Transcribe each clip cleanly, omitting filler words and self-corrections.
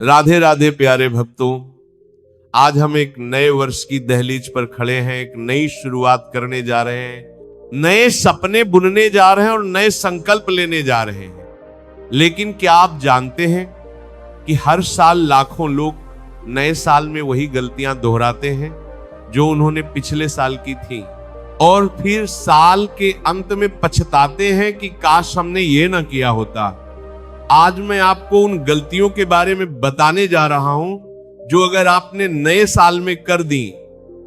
राधे राधे प्यारे भक्तों, आज हम एक नए वर्ष की दहलीज पर खड़े हैं। एक नई शुरुआत करने जा रहे हैं, नए सपने बुनने जा रहे हैं और नए संकल्प लेने जा रहे हैं। लेकिन क्या आप जानते हैं कि हर साल लाखों लोग नए साल में वही गलतियां दोहराते हैं जो उन्होंने पिछले साल की थी, और फिर साल के अंत में पछताते हैं कि काश हमने ये ना किया होता। आज मैं आपको उन गलतियों के बारे में बताने जा रहा हूं जो अगर आपने नए साल में कर दी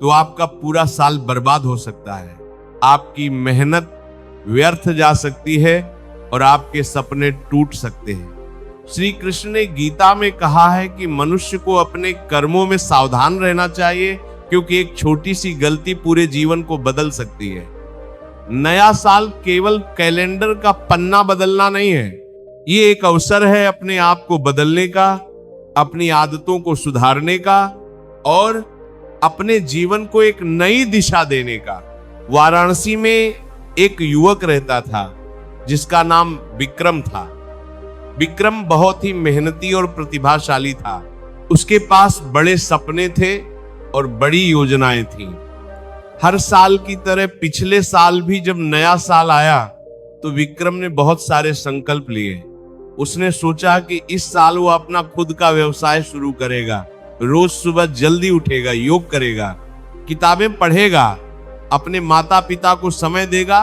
तो आपका पूरा साल बर्बाद हो सकता है, आपकी मेहनत व्यर्थ जा सकती है और आपके सपने टूट सकते हैं। श्री कृष्ण ने गीता में कहा है कि मनुष्य को अपने कर्मों में सावधान रहना चाहिए, क्योंकि एक छोटी सी गलती पूरे जीवन को बदल सकती है। नया साल केवल कैलेंडर का पन्ना बदलना नहीं है, ये एक अवसर है अपने आप को बदलने का, अपनी आदतों को सुधारने का और अपने जीवन को एक नई दिशा देने का। वाराणसी में एक युवक रहता था जिसका नाम विक्रम था। विक्रम बहुत ही मेहनती और प्रतिभाशाली था। उसके पास बड़े सपने थे और बड़ी योजनाएं थीं। हर साल की तरह पिछले साल भी जब नया साल आया तो विक्रम ने बहुत सारे संकल्प लिए। उसने सोचा कि इस साल वो अपना खुद का व्यवसाय शुरू करेगा, रोज सुबह जल्दी उठेगा, योग करेगा, किताबें पढ़ेगा, अपने माता पिता को समय देगा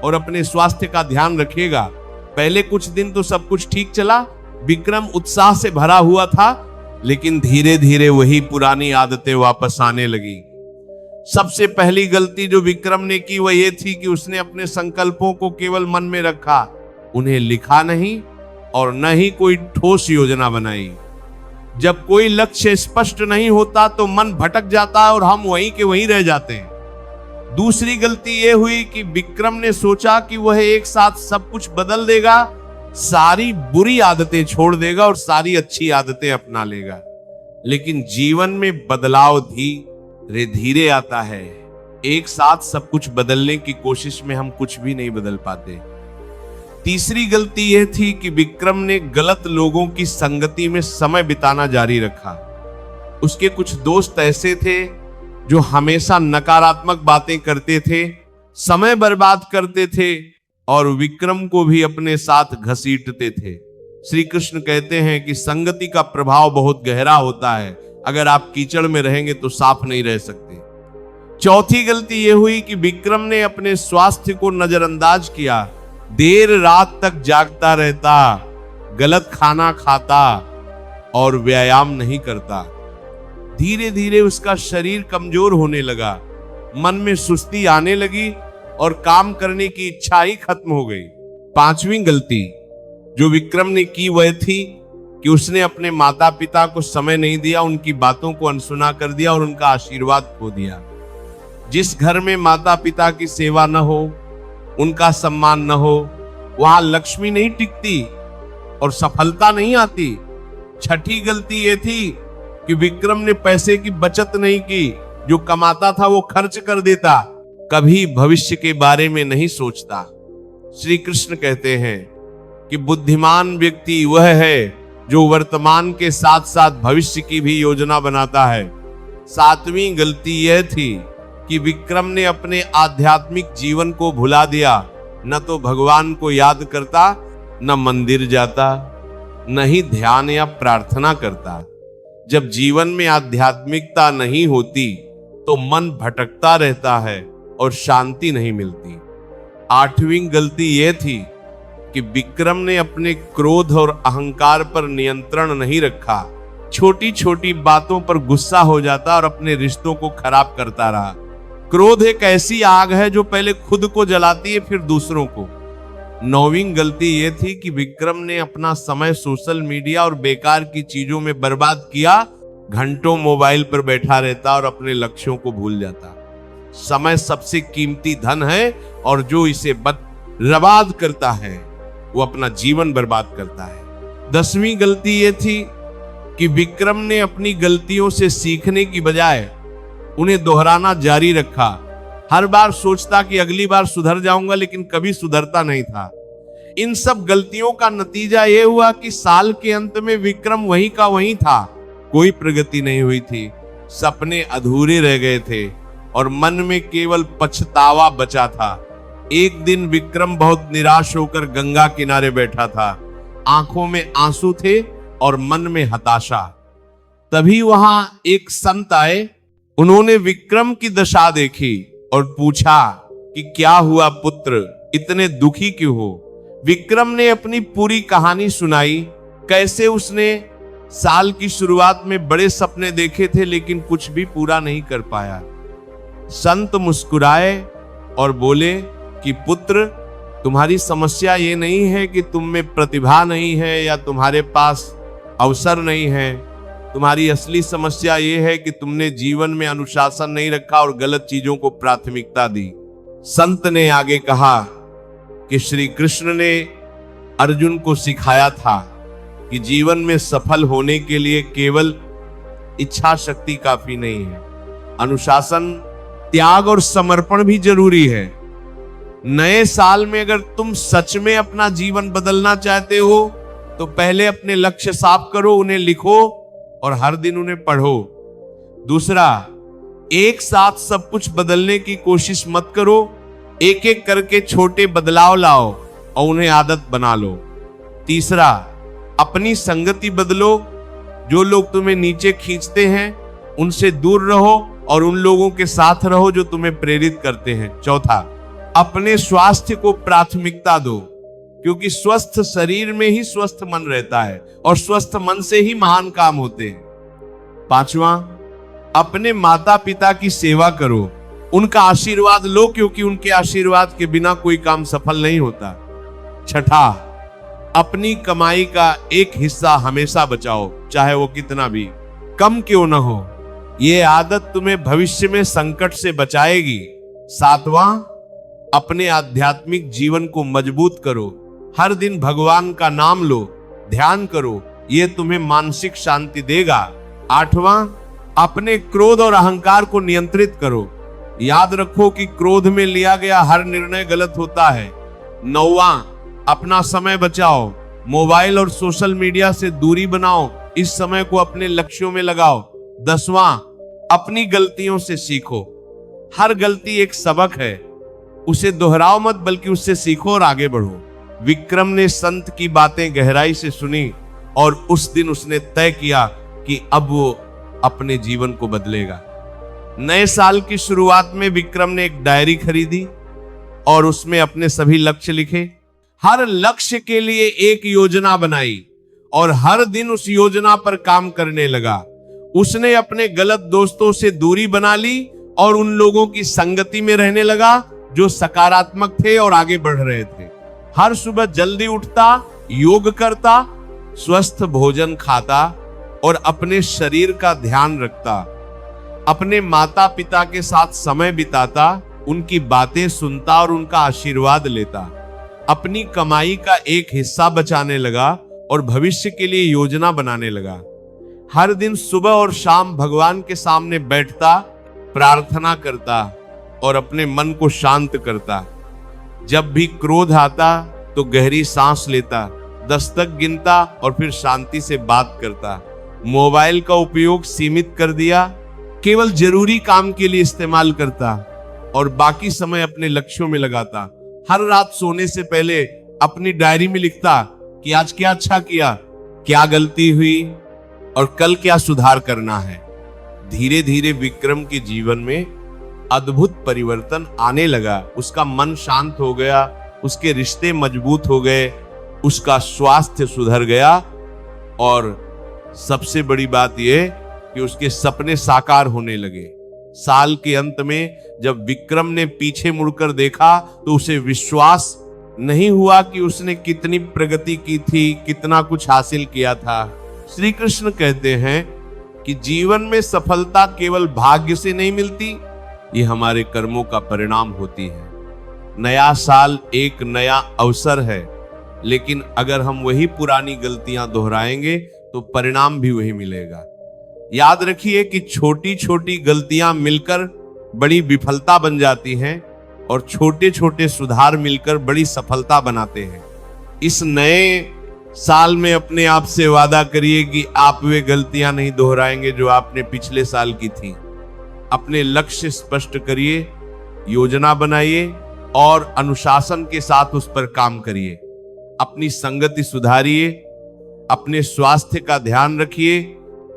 और अपने स्वास्थ्य का ध्यान रखेगा। पहले कुछ दिन तो सब कुछ ठीक चला, विक्रम उत्साह से भरा हुआ था, लेकिन धीरे धीरे वही पुरानी आदतें वापस आने लगी। सबसे पहली गलती जो विक्रम ने की वह ये थी कि उसने अपने संकल्पों को केवल मन में रखा, उन्हें लिखा नहीं और न ही कोई ठोस योजना बनाई। जब कोई लक्ष्य स्पष्ट नहीं होता तो मन भटक जाता है और हम वहीं के वहीं रह जाते हैं। दूसरी गलती यह हुई कि विक्रम ने सोचा कि वह एक साथ सब कुछ बदल देगा, सारी बुरी आदतें छोड़ देगा और सारी अच्छी आदतें अपना लेगा। लेकिन जीवन में बदलाव धीरे धीरे आता है। एक साथ सब कुछ बदलने की कोशिश में हम कुछ भी नहीं बदल पाते। तीसरी गलती यह थी कि विक्रम ने गलत लोगों की संगति में समय बिताना जारी रखा। उसके कुछ दोस्त ऐसे थे जो हमेशा नकारात्मक बातें करते थे, समय बर्बाद करते थे और विक्रम को भी अपने साथ घसीटते थे। श्री कृष्ण कहते हैं कि संगति का प्रभाव बहुत गहरा होता है, अगर आप कीचड़ में रहेंगे तो साफ नहीं रह सकते। चौथी गलती यह हुई कि विक्रम ने अपने स्वास्थ्य को नजरअंदाज किया, देर रात तक जागता रहता, गलत खाना खाता और व्यायाम नहीं करता। धीरे धीरे उसका शरीर कमजोर होने लगा, मन में सुस्ती आने लगी और काम करने की इच्छा ही खत्म हो गई। पांचवी गलती जो विक्रम ने की वह थी कि उसने अपने माता पिता को समय नहीं दिया, उनकी बातों को अनसुना कर दिया और उनका आशीर्वाद खो दिया। जिस घर में माता पिता की सेवा न हो, उनका सम्मान न हो, वहां लक्ष्मी नहीं टिकती और सफलता नहीं आती। छठी गलती यह थी कि विक्रम ने पैसे की बचत नहीं की, जो कमाता था वो खर्च कर देता, कभी भविष्य के बारे में नहीं सोचता। श्री कृष्ण कहते हैं कि बुद्धिमान व्यक्ति वह है जो वर्तमान के साथ साथ भविष्य की भी योजना बनाता है। सातवीं गलती यह थी कि विक्रम ने अपने आध्यात्मिक जीवन को भुला दिया। न तो भगवान को याद करता, न मंदिर जाता, न ही ध्यान या प्रार्थना करता। जब जीवन में आध्यात्मिकता नहीं होती तो मन भटकता रहता है और शांति नहीं मिलती। आठवीं गलती यह थी कि विक्रम ने अपने क्रोध और अहंकार पर नियंत्रण नहीं रखा। छोटी छोटी बातों पर गुस्सा हो जाता और अपने रिश्तों को खराब करता रहा। क्रोध एक ऐसी आग है जो पहले खुद को जलाती है फिर दूसरों को। नौवीं गलती यह थी कि विक्रम ने अपना समय सोशल मीडिया और बेकार की चीजों में बर्बाद किया। घंटों मोबाइल पर बैठा रहता और अपने लक्ष्यों को भूल जाता। समय सबसे कीमती धन है और जो इसे बर्बाद करता है वो अपना जीवन बर्बाद करता है। 10वीं गलती यह थी कि विक्रम ने अपनी गलतियों से सीखने की बजाय उन्हें दोहराना जारी रखा। हर बार सोचता कि अगली बार सुधर जाऊंगा, लेकिन कभी सुधरता नहीं था। इन सब गलतियों का नतीजा यह हुआ कि साल के अंत में विक्रम वहीं का वहीं था, कोई प्रगति नहीं हुई थी, सपने अधूरे रह गए थे और मन में केवल पछतावा बचा था। एक दिन विक्रम बहुत निराश होकर गंगा किनारे बैठा था, आंखों में आंसू थे और मन में हताशा। तभी वहां एक संत आए, उन्होंने विक्रम की दशा देखी और पूछा कि क्या हुआ पुत्र, इतने दुखी क्यों हो। विक्रम ने अपनी पूरी कहानी सुनाई, कैसे उसने साल की शुरुआत में बड़े सपने देखे थे लेकिन कुछ भी पूरा नहीं कर पाया। संत मुस्कुराए और बोले कि पुत्र, तुम्हारी समस्या ये नहीं है कि तुम में प्रतिभा नहीं है या तुम्हारे पास अवसर नहीं है, तुम्हारी असली समस्या ये है कि तुमने जीवन में अनुशासन नहीं रखा और गलत चीजों को प्राथमिकता दी। संत ने आगे कहा कि श्री कृष्ण ने अर्जुन को सिखाया था कि जीवन में सफल होने के लिए केवल इच्छा शक्ति काफी नहीं है, अनुशासन, त्याग और समर्पण भी जरूरी है। नए साल में अगर तुम सच में अपना जीवन बदलना चाहते हो तो पहले अपने लक्ष्य साफ करो, उन्हें लिखो और हर दिन उन्हें पढ़ो। दूसरा, एक साथ सब कुछ बदलने की कोशिश मत करो, एक एक करके छोटे बदलाव लाओ और उन्हें आदत बना लो। तीसरा, अपनी संगति बदलो, जो लोग तुम्हें नीचे खींचते हैं उनसे दूर रहो और उन लोगों के साथ रहो जो तुम्हें प्रेरित करते हैं। चौथा, अपने स्वास्थ्य को प्राथमिकता दो, क्योंकि स्वस्थ शरीर में ही स्वस्थ मन रहता है और स्वस्थ मन से ही महान काम होते हैं। पांचवा, अपने माता पिता की सेवा करो, उनका आशीर्वाद लो, क्योंकि उनके आशीर्वाद के बिना कोई काम सफल नहीं होता। छठा, अपनी कमाई का एक हिस्सा हमेशा बचाओ, चाहे वो कितना भी कम क्यों ना हो, ये आदत तुम्हें भविष्य में संकट से बचाएगी। सातवां, अपने आध्यात्मिक जीवन को मजबूत करो, हर दिन भगवान का नाम लो, ध्यान करो, ये तुम्हें मानसिक शांति देगा। आठवां, अपने क्रोध और अहंकार को नियंत्रित करो, याद रखो कि क्रोध में लिया गया हर निर्णय गलत होता है। नौवां, अपना समय बचाओ, मोबाइल और सोशल मीडिया से दूरी बनाओ, इस समय को अपने लक्ष्यों में लगाओ। 10वां, अपनी गलतियों से सीखो, हर गलती एक सबक है, उसे दोहराओ मत बल्कि उससे सीखो और आगे बढ़ो। विक्रम ने संत की बातें गहराई से सुनी और उस दिन उसने तय किया कि अब वो अपने जीवन को बदलेगा। नए साल की शुरुआत में विक्रम ने एक डायरी खरीदी और उसमें अपने सभी लक्ष्य लिखे, हर लक्ष्य के लिए एक योजना बनाई और हर दिन उस योजना पर काम करने लगा। उसने अपने गलत दोस्तों से दूरी बना ली और उन लोगों की संगति में रहने लगा जो सकारात्मक थे और आगे बढ़ रहे थे। हर सुबह जल्दी उठता, योग करता, स्वस्थ भोजन खाता और अपने शरीर का ध्यान रखता, अपने माता पिता के साथ समय बिताता, उनकी बातें सुनता और उनका आशीर्वाद लेता, अपनी कमाई का एक हिस्सा बचाने लगा और भविष्य के लिए योजना बनाने लगा। हर दिन सुबह और शाम भगवान के सामने बैठता, प्रार्थना करता और अपने मन को शांत करता। जब भी क्रोध आता तो गहरी सांस लेता, 10 तक गिनता और फिर शांति से बात करता। मोबाइल का उपयोग सीमित कर दिया, केवल जरूरी काम के लिए इस्तेमाल करता और बाकी समय अपने लक्ष्यों में लगाता। हर रात सोने से पहले अपनी डायरी में लिखता कि आज क्या अच्छा किया, क्या गलती हुई और कल क्या सुधार करना है। धीरे धीरे विक्रम के जीवन में अद्भुत परिवर्तन आने लगा। उसका मन शांत हो गया, उसके रिश्ते मजबूत हो गए, उसका स्वास्थ्य सुधर गया और सबसे बड़ी बात यह कि उसके सपने साकार होने लगे। साल के अंत में जब विक्रम ने पीछे मुड़कर देखा तो उसे विश्वास नहीं हुआ कि उसने कितनी प्रगति की थी, कितना कुछ हासिल किया था। श्री कृष्ण कहते हैं कि जीवन में सफलता केवल भाग्य से नहीं मिलती, ये हमारे कर्मों का परिणाम होती है। नया साल एक नया अवसर है, लेकिन अगर हम वही पुरानी गलतियां दोहराएंगे तो परिणाम भी वही मिलेगा। याद रखिए कि छोटी छोटी गलतियां मिलकर बड़ी विफलता बन जाती हैं और छोटे छोटे सुधार मिलकर बड़ी सफलता बनाते हैं। इस नए साल में अपने आप से वादा करिए कि आप वे गलतियां नहीं दोहराएंगे जो आपने पिछले साल की थी। अपने लक्ष्य स्पष्ट करिए, योजना बनाइए और अनुशासन के साथ उस पर काम करिए। अपनी संगति सुधारिए, अपने स्वास्थ्य का ध्यान रखिए,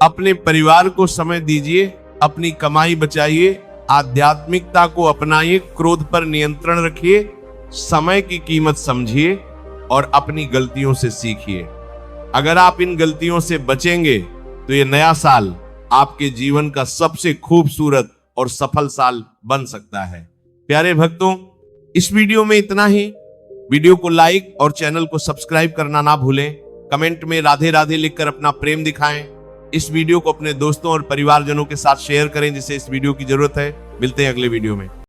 अपने परिवार को समय दीजिए, अपनी कमाई बचाइए, आध्यात्मिकता को अपनाइए, क्रोध पर नियंत्रण रखिए, समय की कीमत समझिए और अपनी गलतियों से सीखिए। अगर आप इन गलतियों से बचेंगे तो ये नया साल आपके जीवन का सबसे खूबसूरत और सफल साल बन सकता है। प्यारे भक्तों, इस वीडियो में इतना ही। वीडियो को लाइक और चैनल को सब्सक्राइब करना ना भूलें। कमेंट में राधे राधे लिखकर अपना प्रेम दिखाएं। इस वीडियो को अपने दोस्तों और परिवारजनों के साथ शेयर करें जिसे इस वीडियो की जरूरत है। मिलते हैं अगले वीडियो में।